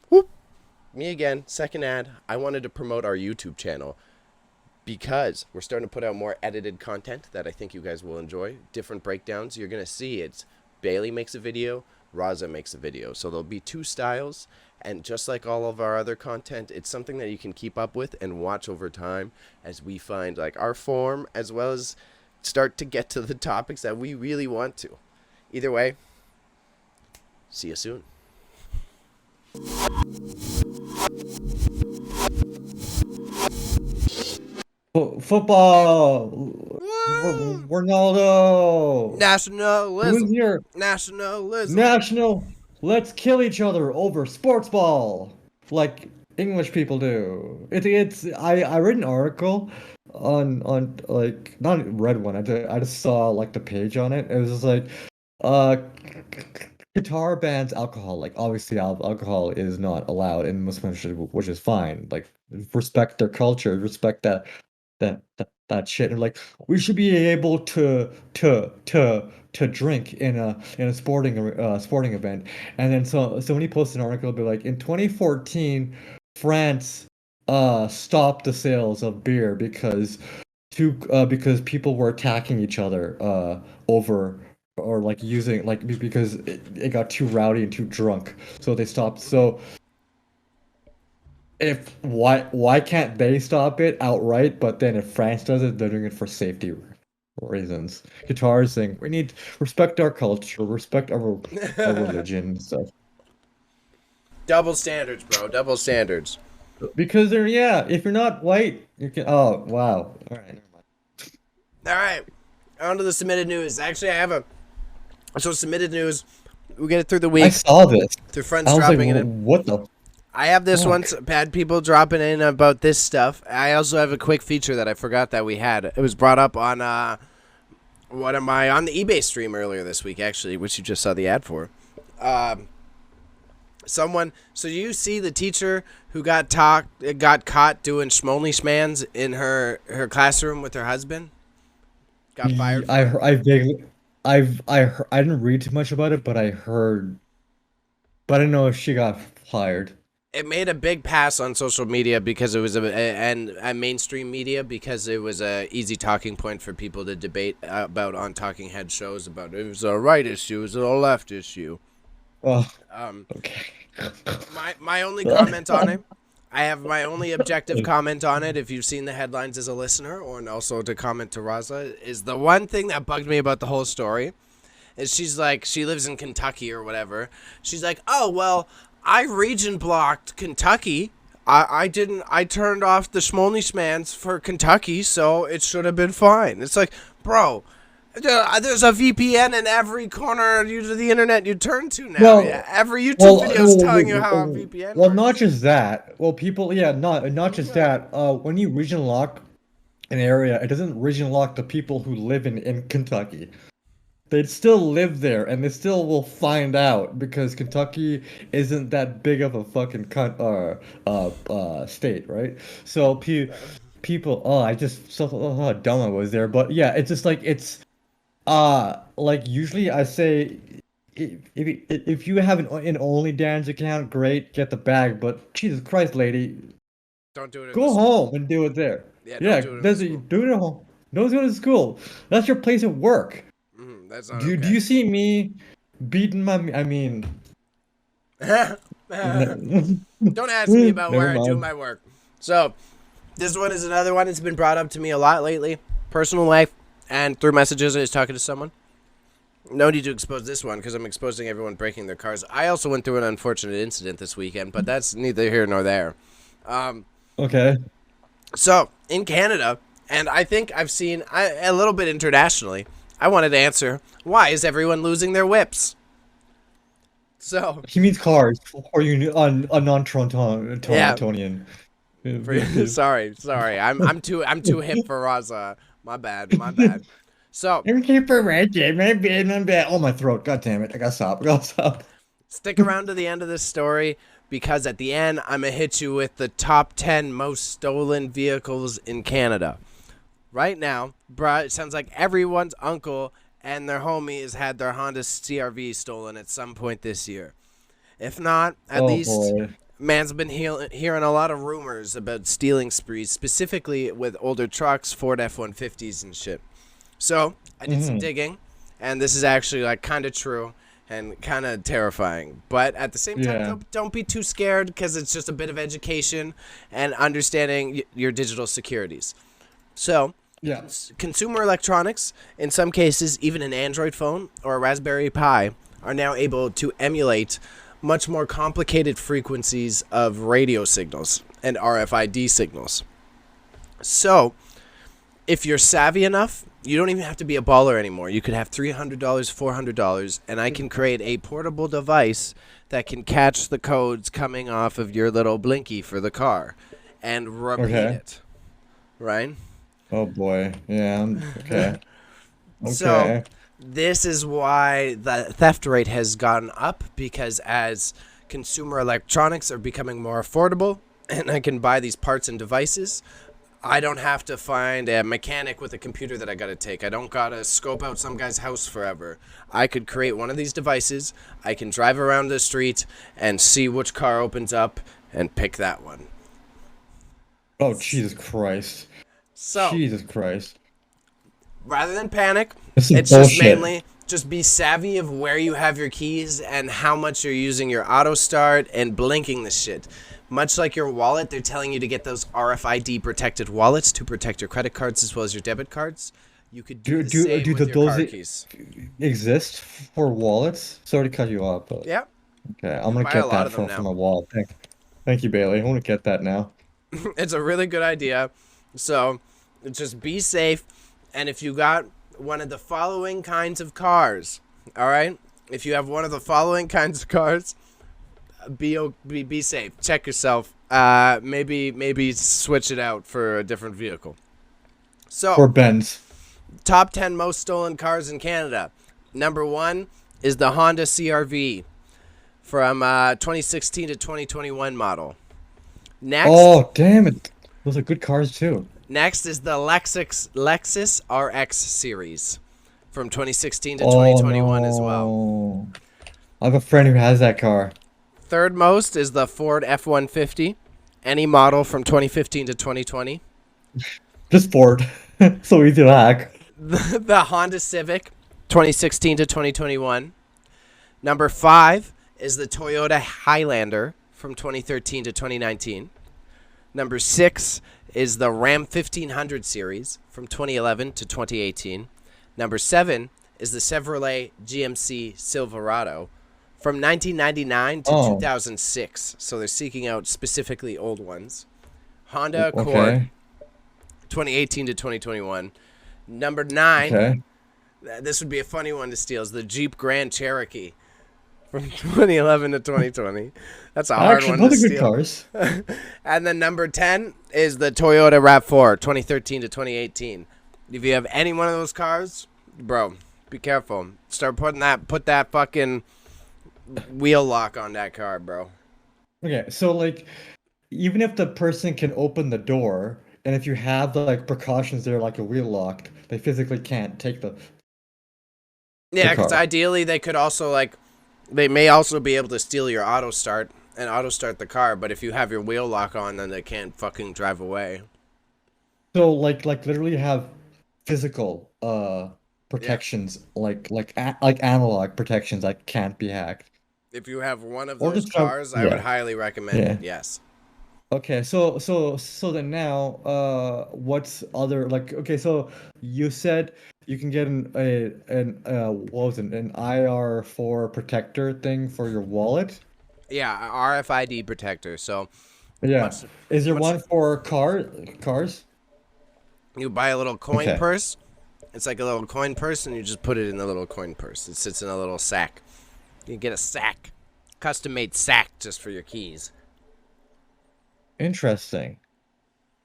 Whoop. Me again, second ad. I wanted to promote our YouTube channel because we're starting to put out more edited content that I think you guys will enjoy. Different breakdowns. You're going to see it's Bailey makes a video, Raza makes a video. So there'll be two styles. And just like all of our other content, it's something that you can keep up with and watch over time as we find like our form as well as start to get to the topics that we really want to. Either way, see you soon. Football. Woo! Ronaldo. Who's Nationalism. your Nationalism. national? Let's kill each other over sports ball, like English people do. It's I read an article on like not read one. I just saw like the page on it. It was just like uh Qatar bans alcohol. Like obviously alcohol is not allowed in Muslim countries, which is fine. Like respect their culture, respect that shit. And like we should be able to drink in a sporting event. And then somebody posted an article be like in 2014 France stopped the sales of beer because people were attacking each other over or like using like because it got too rowdy and too drunk, so they stopped. So if why can't they stop it outright? But then if France does it, they're doing it for safety reasons. Qatar is saying we need to respect our culture, respect our religion and stuff. Double standards, bro. Double standards. Because they're yeah, if you're not white, you can. Oh wow, all right, never mind. All right. On to the submitted news. Actually, I have a. So, submitted news. We get it through the I week, saw this. through friends I was like, dropping it in. what the I have this one. fuck? Had people dropping in about this stuff. I also have a quick feature that I forgot that we had. It was brought up on what am I on the eBay stream earlier this week, actually, which you just saw the ad for. Someone. So you see the teacher who got caught doing schmolny schmans in her classroom with her husband. Got fired for it. I vaguely, I didn't read too much about it, but I heard, but I didn't know if she got fired. It made a big pass on social media because it was a mainstream media because it was a easy talking point for people to debate about on talking head shows about it was a right issue, it was a left issue. Oh, Um, okay. my only comment on it, I have my only objective comment on it. If you've seen the headlines as a listener, or and also to comment to Raza, is the one thing that bugged me about the whole story. Is she's like she lives in Kentucky or whatever. She's like, oh well, I region blocked Kentucky. I didn't. I turned off the Schmolny Schmans for Kentucky, so it should have been fine. It's like, bro, there's a VPN in every corner of the internet you turn to now. Well, Every YouTube video is telling you how a well, VPN well, works. not just that. Well, people, yeah, not just that. When you region lock an area, it doesn't region lock the people who live in Kentucky. They'd still live there, and they still will find out because Kentucky isn't that big of a fucking state, right? So people, oh, I just saw how dumb I was there, but yeah, it's just like it's like usually I say if you have an OnlyDans account, great, get the bag, but Jesus Christ, lady, Don't do it in the go school. home and do it there. Yeah, Yeah, don't do it in the that's school. do it at home. Don't go to school. That's your place of work. That's not Do okay. you see me beating my? I mean, Don't ask me about never where I do mind. my work. So, this one is another one that's been brought up to me a lot lately. Personal life and through messages I was talking to someone. No need to expose this one because I'm exposing everyone breaking their cars. I also went through an unfortunate incident this weekend, but that's neither here nor there. Okay. So, in Canada, And I think I've seen a little bit internationally. I wanted to answer, why is everyone losing their whips? So, He means cars for you a yeah. non-Torontonian. Sorry. I'm too hip for Raza. My bad. So, Oh, my throat. God damn it. I gotta stop. stick around to the end of this story because at the end, I'm going to hit you with the top 10 most stolen vehicles in Canada. Right now, bruh, it sounds like everyone's uncle and their homie has had their Honda CRV stolen at some point this year. If not, at Oh least boy. man's been hearing a lot of rumors about stealing sprees, specifically with older trucks, Ford F-150s and shit. So I did some Hmm. digging, and this is actually like kind of true and kind of terrifying. But at the same time, Yeah. don't be too scared because it's just a bit of education and understanding your digital securities. So, Yeah. consumer electronics, in some cases, even an Android phone or a Raspberry Pi, are now able to emulate much more complicated frequencies of radio signals and RFID signals. So, if you're savvy enough, you don't even have to be a baller anymore. You could have $300, $400, and I can create a portable device that can catch the codes coming off of your little blinky for the car and repeat Okay. it. Right? Oh boy. Yeah. Okay. So, Okay. this is why the theft rate has gone up because as consumer electronics are becoming more affordable and I can buy these parts and devices, I don't have to find a mechanic with a computer that I got to take. I don't got to scope out some guy's house forever. I could create one of these devices. I can drive around the street and see which car opens up and pick that one. Oh, Jesus Christ. So, Jesus Christ. rather than panic, This is it's just bullshit. mainly just be savvy of where you have your keys and how much you're using your auto start and blinking the shit. Much like your wallet, they're telling you to get those RFID protected wallets to protect your credit cards as well as your debit cards. You could do the same with your Those car keys. exist for wallets? Sorry to cut you off, but Yeah, okay, you I'm can gonna buy a get lot that of them for now. my wallet. Thank you, Bailey. I want to get that now. It's a really good idea. So just be safe. And if you got one of the following kinds of cars, all right? If you have one of the following kinds of cars, be safe. Check yourself. Maybe switch it out for a different vehicle. Or So, Benz. top 10 most stolen cars in Canada. Number 1 is the Honda CRV from 2016 to 2021 model. Next, Oh, damn it. Those are good cars too. Next is the Lexus RX series from 2016 to Oh 2021 as well. no. I have a friend who has that car. Third most is the Ford F-150, any model from 2015 to 2020. Just Ford. So easy to hack. The Honda Civic, 2016 to 2021. Number 5 is the Toyota Highlander from 2013 to 2019. Number 6 is the Ram 1500 series from 2011 to 2018. Number 7 is the Chevrolet GMC Silverado from 1999 to Oh, 2006. So they're seeking out specifically old ones. Honda Accord, okay. 2018 to 2021. Number 9, Okay. this would be a funny one to steal, is the Jeep Grand Cherokee from 2011 to 2020. That's a hard Actually, one to those are good steal. cars. And then number 10 is the Toyota RAV4, 2013 to 2018. If you have any one of those cars, bro, be careful. Put that fucking wheel lock on that car, bro. Okay, so like even if the person can open the door, and if you have the like precautions there like a wheel lock, they physically can't take the Yeah, because car. ideally they may also be able to steal your auto start and auto start the car, but if you have your wheel lock on, then they can't fucking drive away. So like literally have physical Yeah. protections like analog protections that can't be hacked. If you have one of Or those just have cars, I would yeah. highly recommend Yeah. it. Yes. Okay, so then now what's other like okay, so you said you can get an what was it, an IR4 protector thing for your wallet? Yeah, RFID protector. So Yeah. much Is there much one for cars? You buy a little coin Okay. purse. It's like a little coin purse, and you just put it in the little coin purse. It sits in a little sack. You get a sack, custom-made sack just for your keys. Interesting.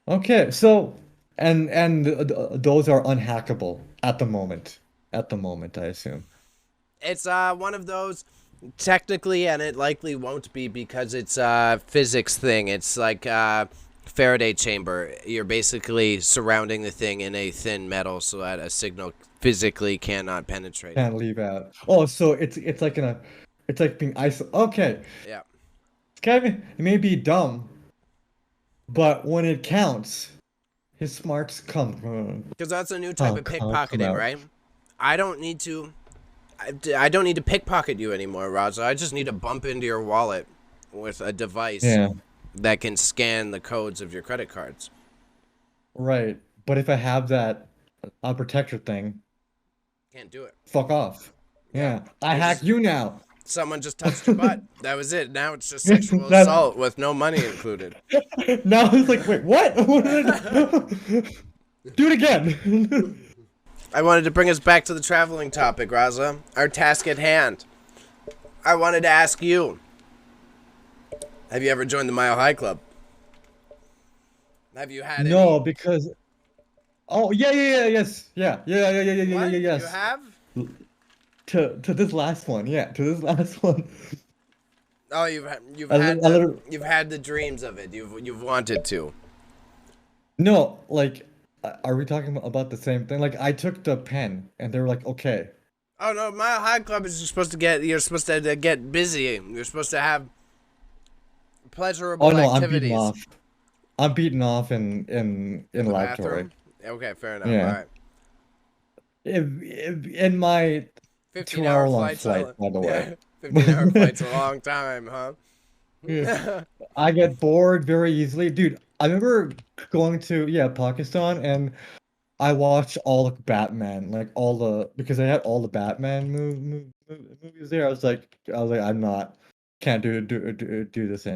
Okay, so those are unhackable at the moment. At the moment, I assume. It's one of those technically, and it likely won't be because it's a physics thing. It's like Faraday chamber. You're basically surrounding the thing in a thin metal so that a signal physically cannot penetrate it. Can't leave out. Oh, so it's like it's like being isolated. Okay, Yeah. Kevin, it may be dumb, but when it counts, his smarts Because that's a new type of come pickpocketing, out. right? I don't need to. I don't need to pickpocket you anymore, Raza. I just need to bump into your wallet with a device Yeah, that can scan the codes of your credit cards. right. But if I have that protector thing, Can't do it. fuck off. Yeah. Yeah, I It's hack just, you now. someone just touched your butt. That was it. Now it's just sexual That assault with no money included. now it's like, wait, what? What did I do? Do it again. I wanted to bring us back to the traveling topic, Raza. Our task at hand. I wanted to ask you, have you ever joined the Mile High Club? Have you had No, any? because oh yeah, yes, What? You yes. have? To this last one, yeah, to this last one. Oh, you've A, had a the little you've had the dreams of it. You've wanted to. no, like, are we talking about the same thing? Like, I took the pen, and they were like, okay. Oh no, Mile High Club is you're supposed to get busy. You're supposed to have Oh pleasurable no, I'm beaten activities. off. I'm beaten off in The laboratory. bathroom. Okay, fair enough. All Yeah, right. in my 15-hour 2 hour long flights. flight, by the way. Yeah, 15-hour flights a long time, huh? Yeah. I get bored very easily. Dude, I remember going to, yeah, Pakistan, and I watched all the Batman, like all the, because I had all the Batman movies there. I was like, I'm not, can't do this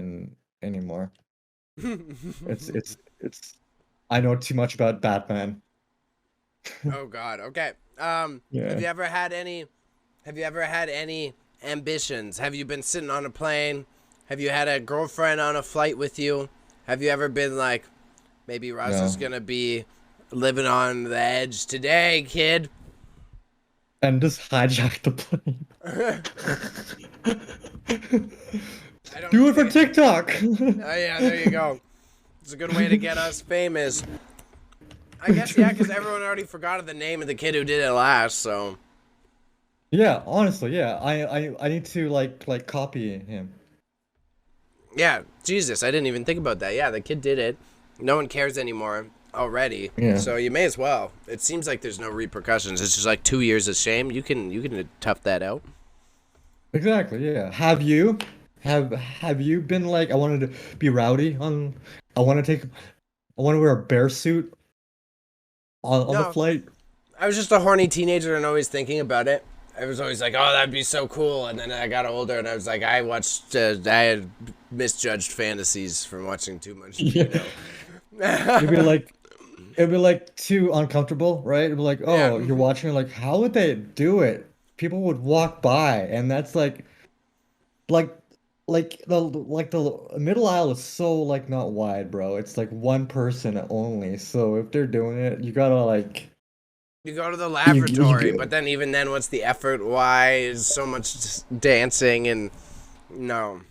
anymore. It's, I know too much about Batman. Oh God. Okay. Have Yeah. you ever had any? Have you ever had any ambitions? Have you been sitting on a plane? Have you had a girlfriend on a flight with you? Have you ever been like, maybe Raza's No. gonna be living on the edge today, kid? And just hijack the plane. I don't Do it for see. TikTok. Oh yeah, there you go. It's a good way to get us famous. I guess yeah, because everyone already forgot the name of the kid who did it last. So Yeah, honestly, yeah. I need to like copy him. yeah, Jesus, I didn't even think about that. Yeah, the kid did it. No one cares anymore already. Yeah. So you may as well. It seems like there's no repercussions. It's just like 2 years of shame. You can tough that out. Exactly, yeah. Have you been like, I wanted to be rowdy on, I want to take I want to wear a bear suit on the No, flight. I was just a horny teenager and always thinking about it. I was always like, oh, that'd be so cool. And then I got older and I was like, I had misjudged fantasies from watching too much, Yeah. It'd be know. like it'd be like too uncomfortable, right? It'd be like, Yeah. oh, you're watching it, like, how would they do it? People would walk by, and that's like the middle aisle is so like not wide, bro. It's like one person only. So if they're doing it, you gotta like You go to the you laboratory, but then even then, what's the effort? Why is so much dancing and no?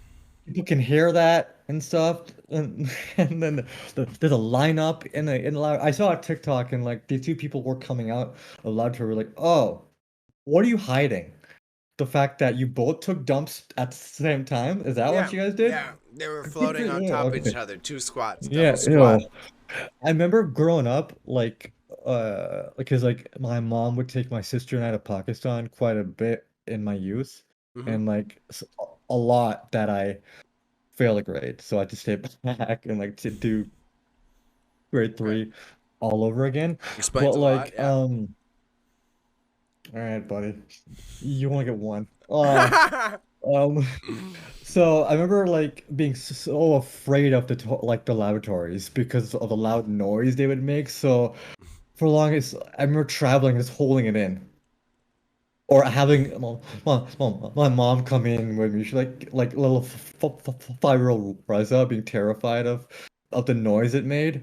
people can hear that and stuff, and then there's a lineup in the lab. I saw a TikTok, and like these two people were coming out of the laboratory, were like, oh, what are you hiding? The fact that you both took dumps at the same time? Is that Yeah, what you guys did? yeah. They were floating on Yeah, top of okay. each other. Two squats, double Yeah, you know, squat. I remember growing up, like, because like my mom would take my sister and I to Pakistan quite a bit in my youth, Hmm. and like a lot that I failed a grade, so I had to stay back and like to do grade Okay, three all over again. explains But a lot. like, Yeah. all right, buddy, you only get one. Um, so I remember like being so afraid of like the lavatories because of the loud noise they would make. So for longest, I remember traveling just holding it in, or having my mom come in with me. She like little 5-year-old Raza being terrified of the noise it made.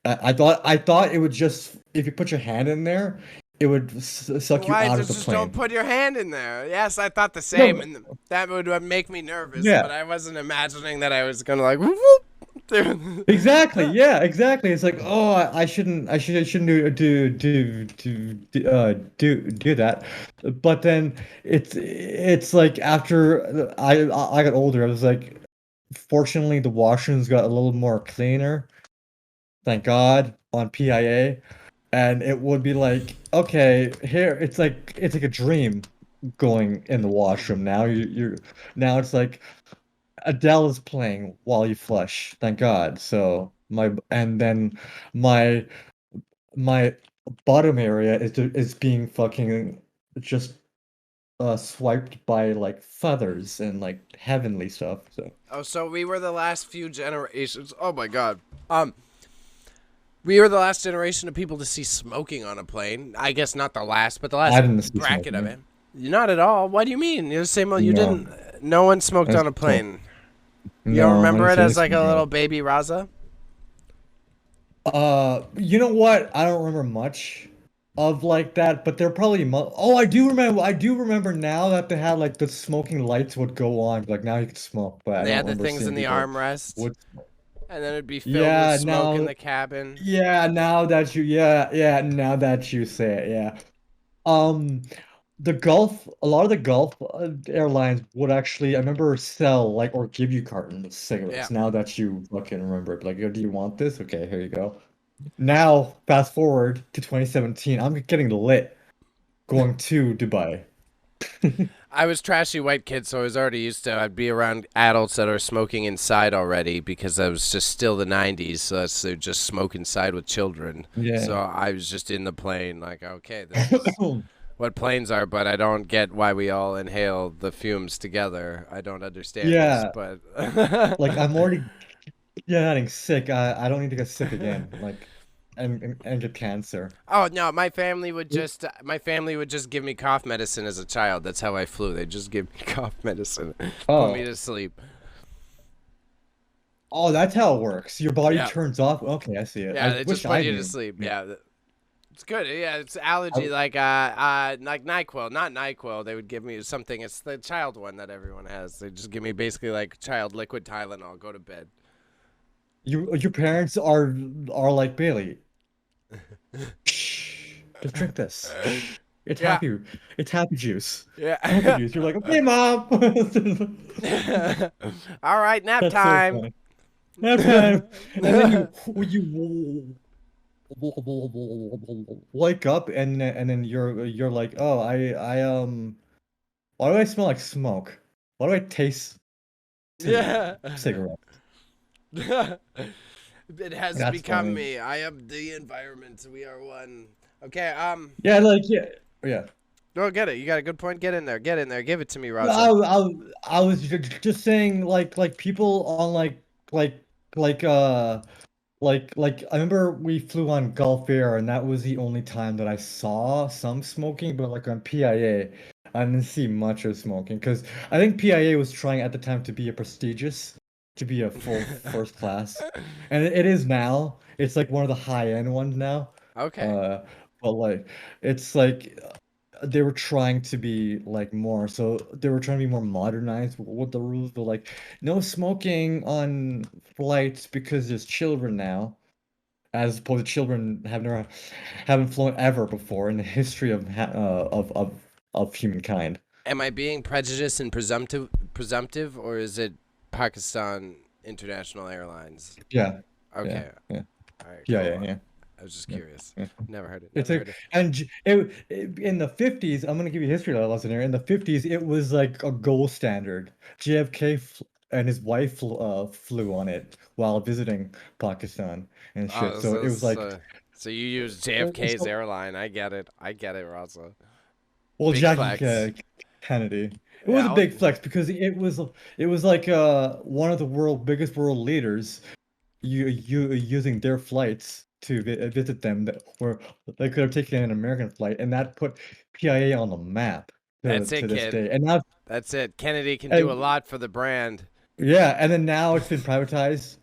I thought it would just if you put your hand in there, it would suck you Why out of the just don't plane. put your hand in there? Yes, I thought the same, No, and that would make me nervous. yeah. But I wasn't imagining that I was gonna like whoop, whoop. Exactly. Yeah, exactly. It's like, oh, I shouldn't do that. But then it's like after I got older, I was like, fortunately the washrooms got a little more cleaner, thank God, on PIA. And it would be like, okay, here it's like a dream going in the washroom. Now you're now it's like Adele is playing while you flush. Thank God. So and then my my bottom area is being fucking just swiped by like feathers and like heavenly stuff. So Oh, so we were the last few generations. Oh my God. We were the last generation of people to see smoking on a plane. I guess not the last, but the I last didn't see bracket of smoking. it. Not at all. What do you mean? You're the same. You No, didn't. No one smoked I on a so plane. You don't no, I remember didn't it see any as like a smoking. little baby Raza? You know what? I don't remember much of like that, but they're probably oh, I do remember. I do remember now that they had like the smoking lights would go on. Like now you can smoke, but I And they don't had the remember things seeing in the people armrest, would. and then it'd be filled with Yeah, smoke in now, the cabin. yeah, now that you say it, yeah. Um, a lot of the Gulf airlines would actually, I remember, sell like or give you cartons of Yeah. cigarettes. Now that you fucking remember it, like, oh, do you want this? Okay, here you go. Now, fast forward to 2017, I'm getting lit going to Dubai. I was trashy white kid, so I was already used to. I'd be around adults that are smoking inside already because I was just still the '90s, so that's they just smoke inside with children. So Yeah. I was just in the plane, like, okay, this is what planes are, but I don't get why we all inhale the fumes together. I don't understand this, Yeah, but like I'm already getting sick. I don't need to get sick again, like, and get cancer. oh no, my family would just give me cough medicine as a child. That's how I flew. They just give me cough medicine, put me Oh. to sleep. Oh, that's how it works. Your body Yeah, turns off. Okay, I see it. yeah, I they just wish put I you to knew. sleep. Yeah. Yeah, it's good. Yeah, it's allergy I, like NyQuil, not NyQuil. They would give me something. It's the child one that everyone has. They just give me basically like child liquid Tylenol. Go to bed. your parents are like Bayley. Shh, just drink this. Shh, it's Yeah, happy. It's happy juice. Happy yeah. juice. You're like, okay, mom. All right, nap That's so time. funny. Nap time. And then you wake up and then you're like, oh, why do I smell like smoke? Why do I taste Yeah. cigarette? It has That's become funny. me. I am the environment. We are one. Okay, Yeah, like yeah, yeah. go get it. You got a good point. Get in there. Get in there. Give it to me, I, Raza. I was just saying like people on like like uh I remember we flew on Gulf Air and that was the only time that I saw some smoking, but like on PIA, I didn't see much of smoking because I think PIA was trying at the time to be a prestigious, to be a full first class, and it is now. It's like one of the high end ones now. Okay. Uh, but like it's like they were trying to be like more, so they were trying to be more modernized with the rules, but like no smoking on flights because there's children now, as opposed to children have never haven't flown ever before in the history of of humankind. Am I being prejudiced and presumptive, or is it Pakistan International Airlines? Yeah, yeah, Okay. yeah, All right. yeah, Cool. yeah, yeah, I was just yeah, curious. yeah. Never heard it. It's Never a heard it. and in the 50s, I'm gonna give you a history lesson here. In the 50s, it was like a gold standard. JFK and his wife flew on it while visiting Pakistan and shit. Oh, So it was like, so you use JFK's so, airline. I get it. I get it, Raza. well, Big Jackie flex. Kennedy. It was a Yeah, big flex because it was like one of the biggest world leaders you using their flights to visit them that were they could have taken an American flight, and that put PIA on the map that's to it, this kid. day. And now That's it. Kennedy can do a and lot for the brand. yeah, and then now it's been privatized.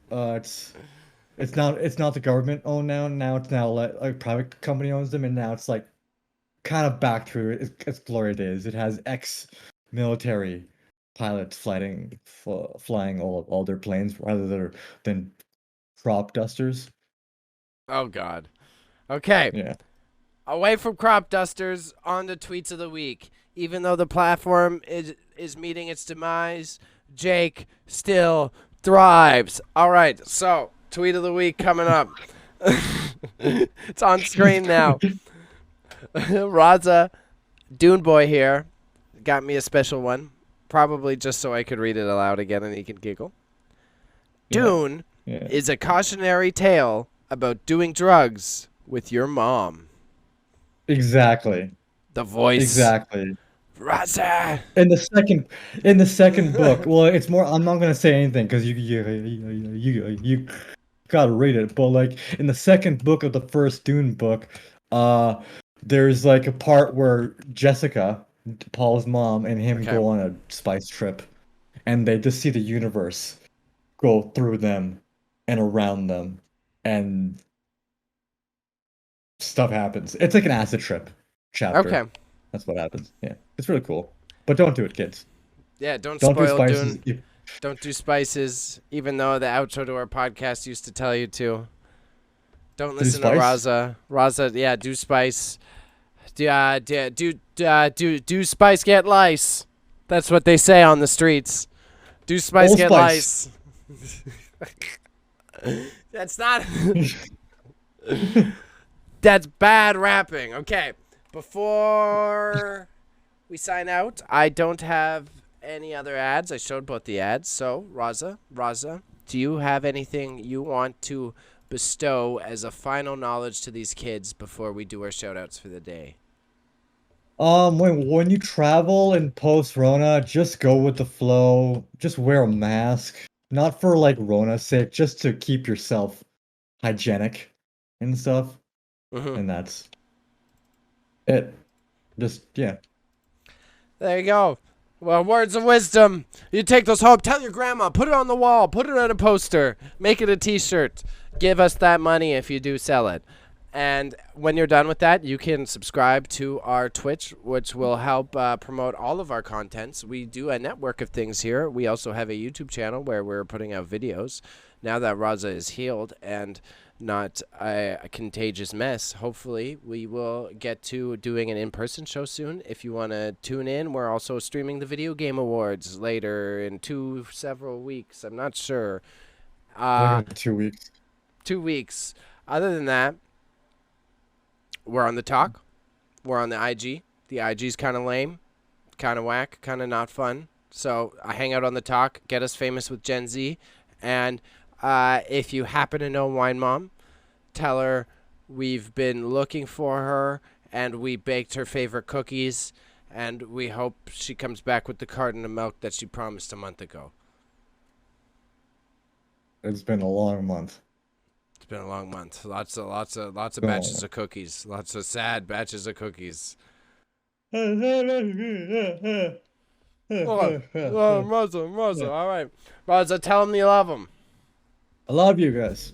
It's not the government owned now. Now it's now like a private company owns them, and now it's like kind of back to its glory days. It has ex-military pilots flying all their planes rather than crop dusters. Oh God. Okay. Yeah. Away from crop dusters, on to tweets of the week. Even though the platform is meeting its demise, Jake still thrives. All right, so tweet of the week coming up. It's on screen now. Raza, Dune Boy here, got me a special one, probably just so I could read it aloud again and he could giggle. Yeah. Dune Yeah. is a cautionary tale about doing drugs with your mom. Exactly. The voice. Exactly. Raza. In the second book, well, it's more. I'm not gonna say anything because you gotta read it. But like in the second book of the first Dune book, there's like a part where Jessica, Paul's mom, and him Okay. go on a spice trip, and they just see the universe go through them and around them, and stuff happens. It's like an acid trip chapter. Okay. That's what happens. Yeah, it's really cool. But don't do it, kids. Yeah, don't Don't do spoil spices. Dune. Don't do spices, even though the outro to our podcast used to tell you to. Don't listen to spice? Raza. Raza, yeah, do spice. Do spice get lice. That's what they say on the streets. Do spice get Allspice. lice. That's not. That's bad rapping. Okay, before we sign out, I don't have any other ads. I showed both the ads. So, Raza, do you have anything you want to bestow as a final knowledge to these kids before we do our shout outs for the day? When you travel in post Rona, just go with the flow. Just wear a mask. Not for like Rona's sake, just to keep yourself hygienic and stuff. Mm-hmm. And that's it. Just yeah. There you go. Well, words of wisdom. You take those home. Tell your grandma. Put it on the wall. Put it on a poster. Make it a T-shirt. Give us that money if you do sell it. And when you're done with that, you can subscribe to our Twitch, which will help promote all of our contents. We do a network of things here. We also have a YouTube channel where we're putting out videos. Now that Raza is healed and not a contagious mess, hopefully we will get to doing an in-person show soon. If you want to tune in, we're also streaming the Video Game Awards later in several weeks. I'm not sure. I think 2 weeks. 2 weeks. Other than that, we're on the talk. We're on the IG. The IG's kind of lame, kind of whack, kind of not fun. So I hang out on the talk, get us famous with Gen Z. And if you happen to know Wine Mom, tell her we've been looking for her and we baked her favorite cookies. And we hope she comes back with the carton of milk that she promised a month ago. It's been a long month. It's been a long month. Lots of Been a batches of cookies. Lots of sad batches of cookies. long Raza. All right. Raza, tell him you love him. I love you guys.